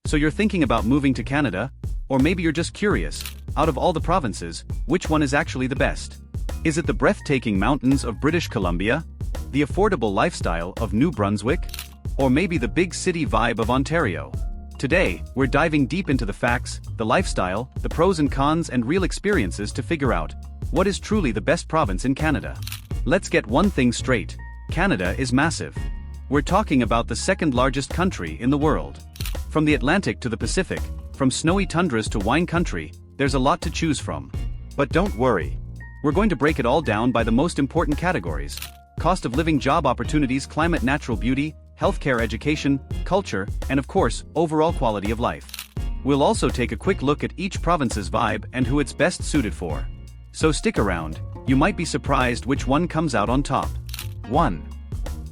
So you're thinking about moving to Canada? Or maybe you're just curious, out of all the provinces, which one is actually the best? Is it the breathtaking mountains of British Columbia? The affordable lifestyle of New Brunswick? Or maybe the big city vibe of Ontario? Today, we're diving deep into the facts, the lifestyle, the pros and cons and real experiences to figure out what is truly the best province in Canada. Let's get one thing straight. Canada is massive. We're talking about the second largest country in the world. From the Atlantic to the Pacific, from snowy tundras to wine country, there's a lot to choose from. But don't worry. We're going to break it all down by the most important categories: cost of living, job opportunities, climate, natural beauty, healthcare, education, culture, and of course, overall quality of life. We'll also take a quick look at each province's vibe and who it's best suited for. So stick around, you might be surprised which one comes out on top. 1.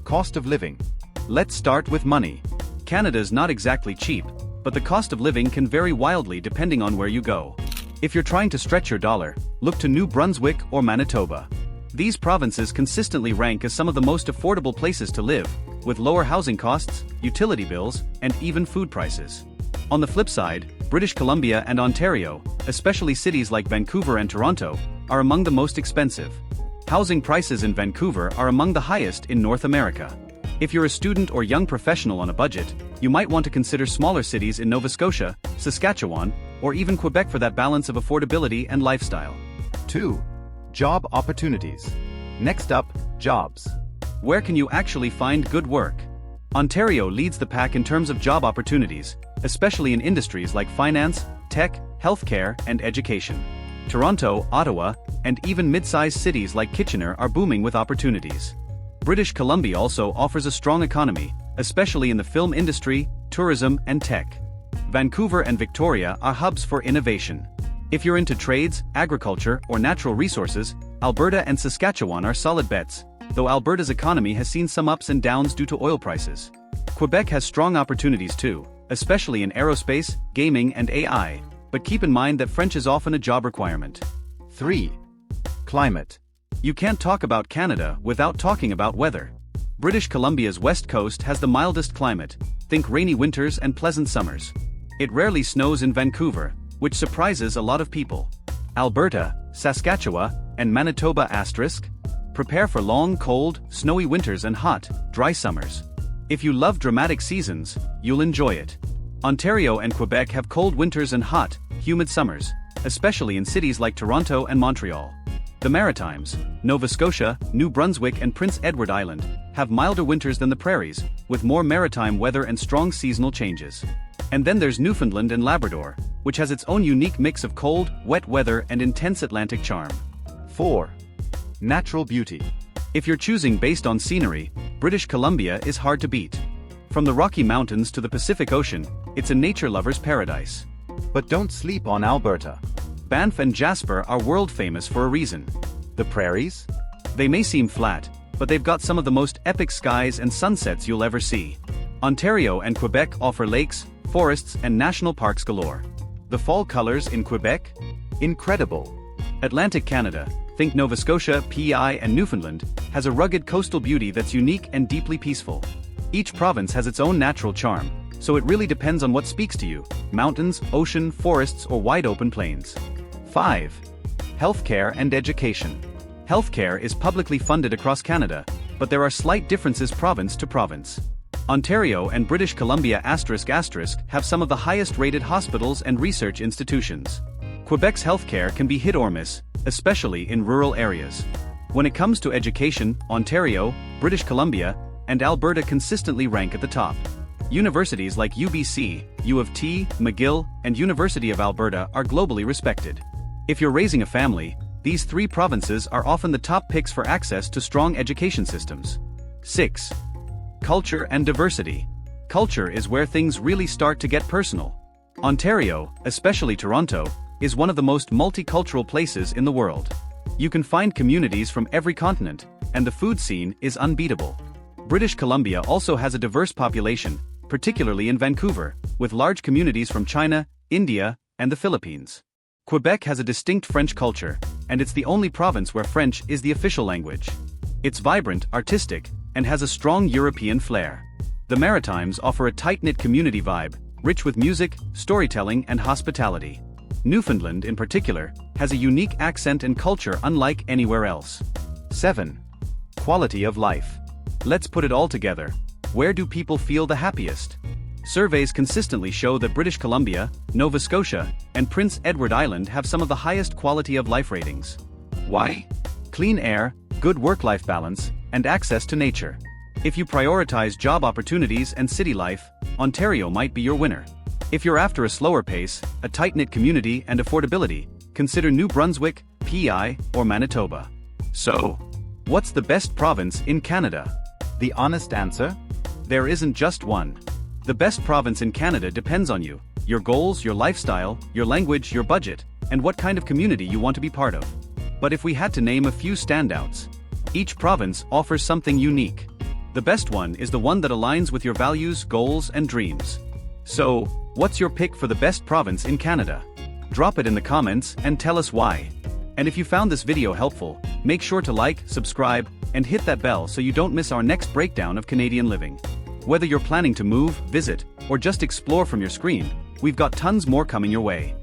Cost of living. Let's start with money. Canada's not exactly cheap, but the cost of living can vary wildly depending on where you go. If you're trying to stretch your dollar, look to New Brunswick or Manitoba. These provinces consistently rank as some of the most affordable places to live, with lower housing costs, utility bills, and even food prices. On the flip side, British Columbia and Ontario, especially cities like Vancouver and Toronto, are among the most expensive. Housing prices in Vancouver are among the highest in North America. If you're a student or young professional on a budget, you might want to consider smaller cities in Nova Scotia, Saskatchewan, or even Quebec for that balance of affordability and lifestyle. 2. Job opportunities. Next up, jobs. Where can you actually find good work? Ontario leads the pack in terms of job opportunities, especially in industries like finance, tech, healthcare, and education. Toronto, Ottawa, and even mid-sized cities like Kitchener are booming with opportunities. British Columbia also offers a strong economy, especially in the film industry, tourism, and tech. Vancouver and Victoria are hubs for innovation. If you're into trades, agriculture, or natural resources, Alberta and Saskatchewan are solid bets, though Alberta's economy has seen some ups and downs due to oil prices. Quebec has strong opportunities too, especially in aerospace, gaming, and AI, but keep in mind that French is often a job requirement. 3. Climate. You can't talk about Canada without talking about weather. British Columbia's west coast has the mildest climate, think rainy winters and pleasant summers. It rarely snows in Vancouver, which surprises a lot of people. Alberta, Saskatchewan, and Manitoba *, prepare for long, cold, snowy winters and hot, dry summers. If you love dramatic seasons, you'll enjoy it. Ontario and Quebec have cold winters and hot, humid summers, especially in cities like Toronto and Montreal. The Maritimes, Nova Scotia, New Brunswick and Prince Edward Island, have milder winters than the prairies, with more maritime weather and strong seasonal changes. And then there's Newfoundland and Labrador, which has its own unique mix of cold, wet weather and intense Atlantic charm. 4. Natural beauty. If you're choosing based on scenery, British Columbia is hard to beat. From the Rocky Mountains to the Pacific Ocean, it's a nature lover's paradise. But don't sleep on Alberta. Banff and Jasper are world famous for a reason. The prairies? They may seem flat, but they've got some of the most epic skies and sunsets you'll ever see. Ontario and Quebec offer lakes, forests, and national parks galore. The fall colors in Quebec? Incredible. Atlantic Canada, think Nova Scotia, PEI, and Newfoundland, has a rugged coastal beauty that's unique and deeply peaceful. Each province has its own natural charm, so it really depends on what speaks to you: mountains, ocean, forests, or wide open plains. 5. Healthcare and education. Healthcare is publicly funded across Canada, but there are slight differences province to province. Ontario and British Columbia ** have some of the highest rated hospitals and research institutions. Quebec's healthcare can be hit or miss, especially in rural areas. When it comes to education, Ontario, British Columbia, and Alberta consistently rank at the top. Universities like UBC, U of T, McGill, and University of Alberta are globally respected. If you're raising a family, these three provinces are often the top picks for access to strong education systems. 6. Culture and diversity. Culture is where things really start to get personal. Ontario, especially Toronto, is one of the most multicultural places in the world. You can find communities from every continent, and the food scene is unbeatable. British Columbia also has a diverse population, particularly in Vancouver, with large communities from China, India, and the Philippines. Quebec has a distinct French culture, and it's the only province where French is the official language. It's vibrant, artistic, and has a strong European flair. The Maritimes offer a tight-knit community vibe, rich with music, storytelling, and hospitality. Newfoundland, in particular, has a unique accent and culture unlike anywhere else. 7. Quality of life. Let's put it all together. Where do people feel the happiest? Surveys consistently show that British Columbia, Nova Scotia, and Prince Edward Island have some of the highest quality of life ratings. Why? Clean air, good work-life balance, and access to nature. If you prioritize job opportunities and city life, Ontario might be your winner. If you're after a slower pace, a tight-knit community, and affordability, consider New Brunswick, PEI, or Manitoba. So, what's the best province in Canada? The honest answer? There isn't just one. The best province in Canada depends on you, your goals, your lifestyle, your language, your budget, and what kind of community you want to be part of. But if we had to name a few standouts, each province offers something unique. The best one is the one that aligns with your values, goals, and dreams. So, what's your pick for the best province in Canada? Drop it in the comments and tell us why. And if you found this video helpful, make sure to like, subscribe, and hit that bell so you don't miss our next breakdown of Canadian living. Whether you're planning to move, visit, or just explore from your screen, we've got tons more coming your way.